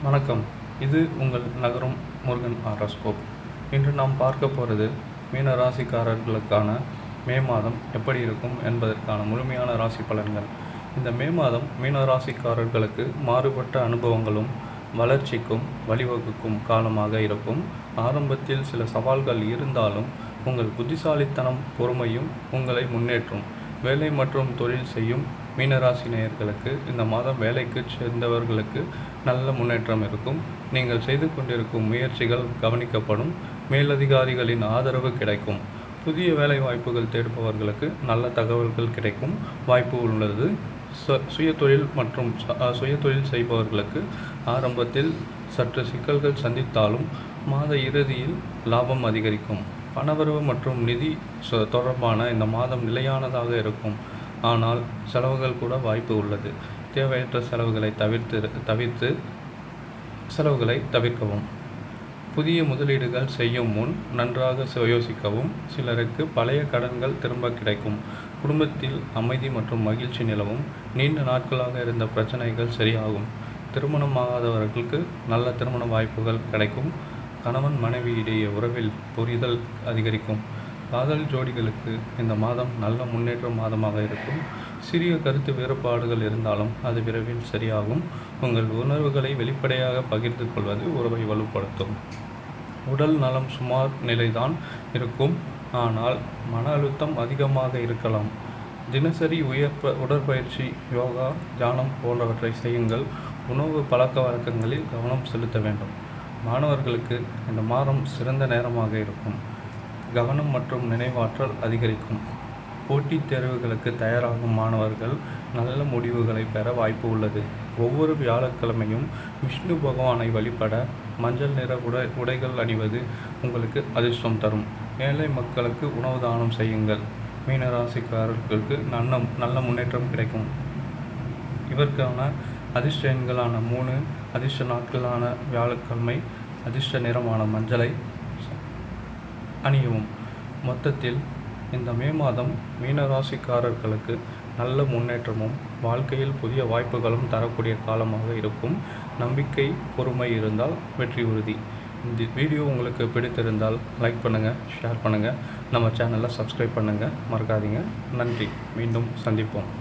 வணக்கம். இது உங்கள் நகரும் முருகன் ஹாரோஸ்கோப். இன்று நாம் பார்க்க போகிறது மீன ராசிக்காரர்களுக்கான மே மாதம் எப்படி இருக்கும் என்பதற்கான முழுமையான ராசி பலன்கள். இந்த மே மாதம் மீன ராசிக்காரர்களுக்கு மாறுபட்ட அனுபவங்களும் வளர்ச்சிக்கும் வழிவகுக்கும் காலமாக இருக்கும். ஆரம்பத்தில் சில சவால்கள் இருந்தாலும் உங்கள் புத்திசாலித்தனம் பொறுமையும் உங்களை முன்னேற்றும். வேலை மற்றும் தொழில் செய்யும் மீனராசி நேயர்களுக்கு இந்த மாதம் வேலைக்கு சேர்ந்தவர்களுக்கு நல்ல முன்னேற்றம் இருக்கும். நீங்கள் செய்து கொண்டிருக்கும் முயற்சிகள் கவனிக்கப்படும். மேலதிகாரிகளின் ஆதரவு கிடைக்கும். புதிய வேலை வாய்ப்புகள் தேடுபவர்களுக்கு நல்ல தகவல்கள் கிடைக்கும் வாய்ப்பு உள்ளது. சுயதொழில் மற்றும் சுயதொழில் செய்பவர்களுக்கு ஆரம்பத்தில் சற்று சிக்கல்கள் சந்தித்தாலும் மாத இறுதியில் லாபம் அதிகரிக்கும். பணவரவு மற்றும் நிதி தொடர்பான இந்த மாதம் நிலையானதாக இருக்கும். ஆனால் செலவுகள் கூட வாய்ப்பு உள்ளது. தேவையற்ற செலவுகளை தவிர்க்கவும். புதிய முதலீடுகள் செய்யும் முன் நன்றாக யோசிக்கவும். சிலருக்கு பழைய கடன்கள் திரும்ப கிடைக்கும். குடும்பத்தில் அமைதி மற்றும் மகிழ்ச்சி நிலவும். நீண்ட நாட்களாக இருந்த பிரச்சனைகள் சரியாகும். திருமணமாகாதவர்களுக்கு நல்ல திருமண வாய்ப்புகள் கிடைக்கும். கணவன் மனைவி இடையே உறவில் புரிதல் அதிகரிக்கும். காதல் ஜோடிகளுக்கு இந்த மாதம் நல்ல முன்னேற்ற மாதமாக இருக்கும். சிறிய கருத்து வேறுபாடுகள் இருந்தாலும் அது விரைவில் சரியாகும். உங்கள் உணர்வுகளை வெளிப்படையாக பகிர்ந்து கொள்வது உறவை வலுப்படுத்தும். உடல் நலம் சுமார் நிலைதான் இருக்கும். ஆனால் மன அழுத்தம் அதிகமாக இருக்கலாம். தினசரி உடற்பயிற்சி, யோகா, தியானம் போன்றவற்றை செய்யுங்கள். உணவு பழக்க வழக்கங்களில் கவனம் செலுத்த வேண்டும். மாணவர்களுக்கு இந்த மாதம் சிறந்த நேரமாக இருக்கும். கவனம் மற்றும் நினைவாற்றல் அதிகரிக்கும். போட்டித் தேர்வுகளுக்கு தயாராகும் மாணவர்கள் நல்ல முடிவுகளை பெற வாய்ப்பு உள்ளது. ஒவ்வொரு வியாழக்கிழமையும் விஷ்ணு பகவானை வழிபட மஞ்சள் நிற உடைகள் அணிவது உங்களுக்கு அதிர்ஷ்டம் தரும். ஏழை மக்களுக்கு உணவு தானம் செய்யுங்கள். மீனராசிக்காரர்களுக்கு நல்ல முன்னேற்றம் கிடைக்கும். இவருக்கான அதிர்ஷ்ட எண்களான 3, அதிர்ஷ்ட நாட்களான வியாழக்கிழமை, அதிர்ஷ்ட நிறமான மஞ்சளை அணியவும். மொத்தத்தில் இந்த மே மாதம் மீனராசிக்காரர்களுக்கு நல்ல முன்னேற்றமும் வாழ்க்கையில் புதிய வாய்ப்புகளும் தரக்கூடிய காலமாக இருக்கும். நம்பிக்கை, பொறுமை இருந்தால் வெற்றி உறுதி. இந்த வீடியோ உங்களுக்கு பிடித்திருந்தால் லைக் பண்ணுங்கள், ஷேர் பண்ணுங்கள், நம்ம சேனலை சப்ஸ்கிரைப் பண்ணுங்கள் மறக்காதீங்க. நன்றி. மீண்டும் சந்திப்போம்.